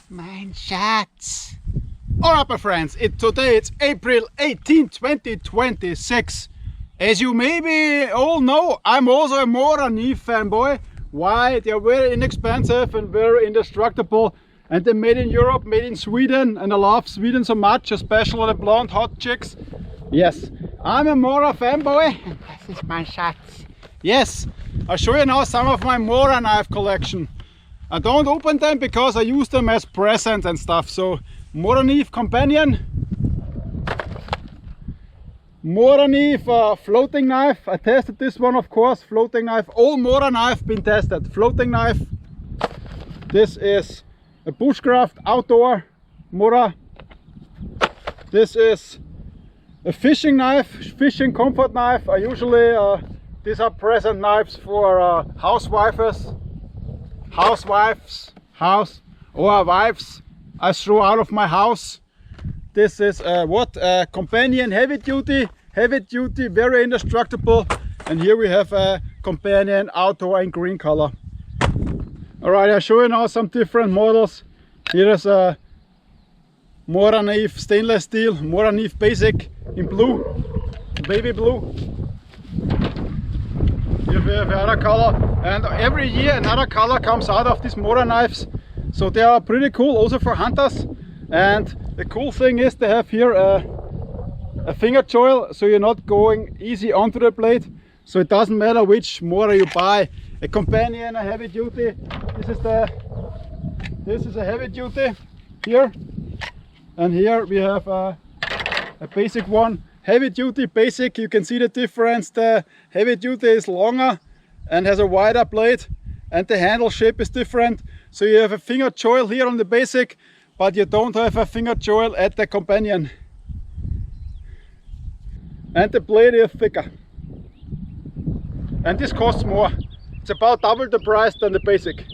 mein Schatz. Alright my friends, today it's April 18, 2026. As you maybe all know, I'm also a Morakniv fanboy. Why? They're very inexpensive and very indestructible. And they're made in Europe, made in Sweden. And I love Sweden so much, especially the blonde hot chicks. Yes, I'm a Mora fanboy. And this is my Schatz. Yes, I'll show you now some of my Morakniv collection. I don't open them because I use them as presents and stuff. So Morakniv companion, Morakniv floating knife. I tested this one, of course. Floating knife. All Morakniv been tested. Floating knife. This is a bushcraft outdoor Mora. This is a fishing knife, fishing comfort knife. I usually these are present knives for housewives, or wives I throw out of my house. This is companion heavy duty, very indestructible. And here we have a companion outdoor in green color. Alright, I'll show you now some different models. Here is a Morakniv stainless steel, Morakniv basic in blue, baby blue. Here we have another color, and every year another color comes out of these Moraknives. So they are pretty cool also for hunters. And the cool thing is they have here a finger choil, so you're not going easy onto the blade. So it doesn't matter which Mora you buy. A companion, a heavy duty. This is a heavy duty here. And here we have a basic one. Heavy duty basic, you can see the difference. The heavy duty is longer and has a wider blade, and the handle shape is different. So you have a finger choil here on the basic, but you don't have a finger choil at the companion. And the blade is thicker. And this costs more. It's about double the price than the basic.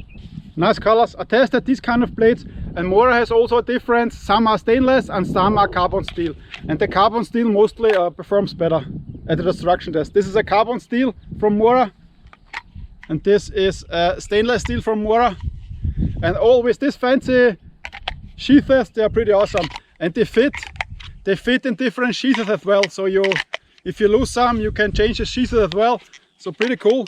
Nice colors. I tested these kind of blades, and Mora has also a difference. Some are stainless and some are carbon steel. And the carbon steel mostly performs better at the destruction test. This is a carbon steel from Mora, and this is stainless steel from Mora. And all with this fancy sheaths, they are pretty awesome. And they fit in different sheaths as well. So if you lose some, you can change the sheaths as well. So pretty cool.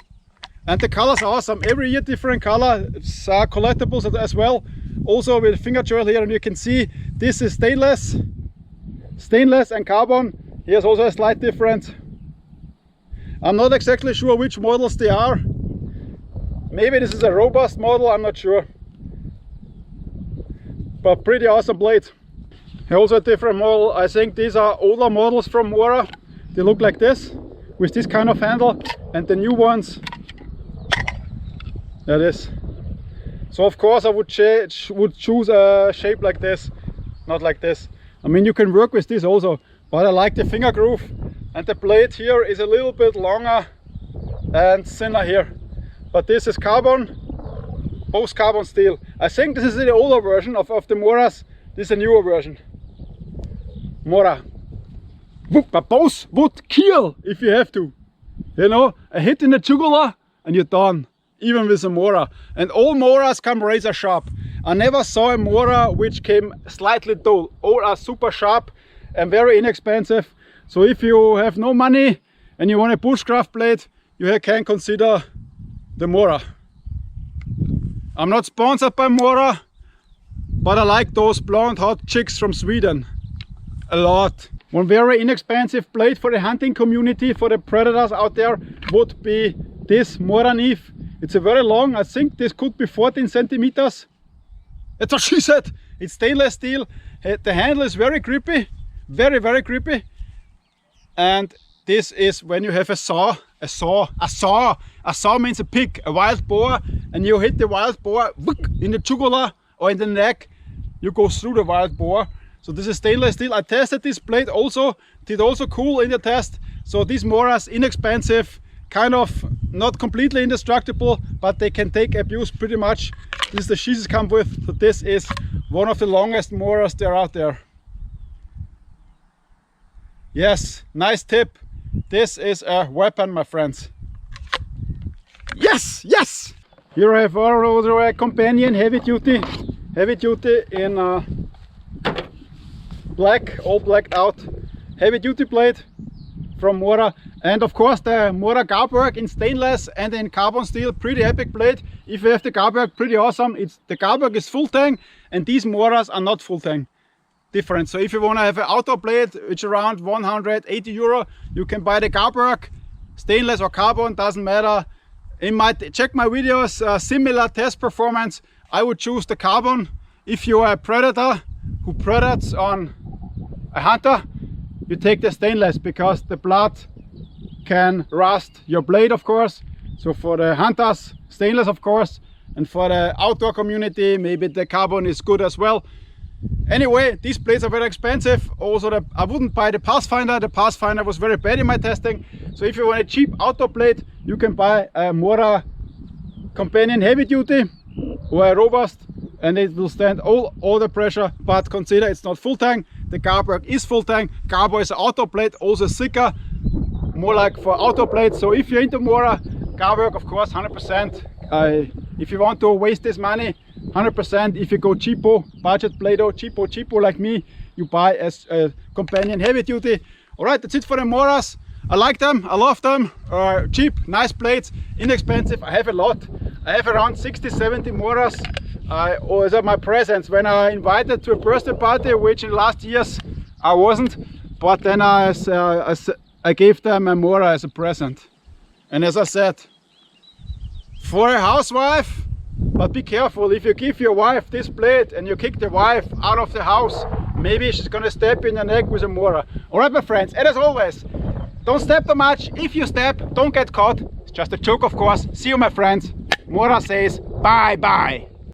And the colors are awesome. Every year different color. It's collectibles as well. Also with finger choil here, and you can see this is stainless and carbon. Here's also a slight difference. I'm not exactly sure which models they are. Maybe this is a robust model, I'm not sure. But pretty awesome blade. Here also a different model. I think these are older models from Mora. They look like this, with this kind of handle, and the new ones, that is. So of course I would choose a shape like this, not like this. I mean, you can work with this also, but I like the finger groove, and the blade here is a little bit longer and thinner here. But this is carbon, both carbon steel. I think this is the older version of the Moras. This is a newer version. Mora. But both would kill if you have to. You know, a hit in the jugular and you're done. Even with a Mora. And all Moras come razor sharp. I never saw a Mora which came slightly dull. All are super sharp and very inexpensive. So if you have no money and you want a bushcraft blade, you can consider the Mora. I'm not sponsored by Mora, but I like those blonde hot chicks from Sweden a lot. One very inexpensive blade for the hunting community, for the predators out there, would be this Morakniv. It's a very long, I think this could be 14 centimeters. That's what she said. It's stainless steel. The handle is very grippy, very grippy. And this is when you have a saw. A saw means a pig, a wild boar, and you hit the wild boar in the jugular or in the neck. You go through the wild boar. So this is stainless steel. I tested this blade also, did also cool in the test. So these Moras, inexpensive, kind of not completely indestructible, but they can take abuse pretty much. This is the sheaths come with. So this is one of the longest Moras there out there. Yes, nice tip. This is a weapon, my friends. Yes, yes! Here I have also a companion heavy duty heavy duty in black, all blacked out heavy duty blade from Mora. And of course the Mora garbwork in stainless and in carbon steel, pretty epic blade. If you have the garbwork, pretty awesome. The garbwork is full tang and these Moras are not full tang. Different. So if you want to have an outdoor blade which is around 180 euro, you can buy the garbwork, stainless or carbon, doesn't matter. Check my videos, similar test performance. I would choose the carbon. If you are a predator who predates on a hunter, you take the stainless because the blood can rust your blade, of course. So for the hunters, stainless of course, and for the outdoor community, maybe the carbon is good as well. Anyway, these blades are very expensive. Also, I wouldn't buy the Pathfinder. The Pathfinder was very bad in my testing. So if you want a cheap outdoor blade, you can buy a Mora Companion Heavy Duty or a Robust, and it will stand all the pressure. But consider it's not full tang. The garbwork is full tang. Garbo is an outdoor blade, also thicker, more like for outdoor blades. So if you're into Mora, garbwork, of course, 100%. If you want to waste this money, 100%. If you go cheapo, budget Play-Doh, cheapo like me, you buy as a Companion Heavy Duty. Alright, that's it for the Moras. I like them, I love them. Cheap, nice blades, inexpensive. I have a lot. I have around 60-70 Moras. Or as my presents when I invited to a birthday party, which in last years I wasn't. But then I gave them a Mora as a present. And as I said, for a housewife, but be careful, if you give your wife this blade and you kick the wife out of the house, maybe she's gonna stab in the neck with a Mora. Alright my friends, and as always, don't stab too much. If you stab, don't get caught. It's just a joke, of course. See you my friends. Mora says bye bye.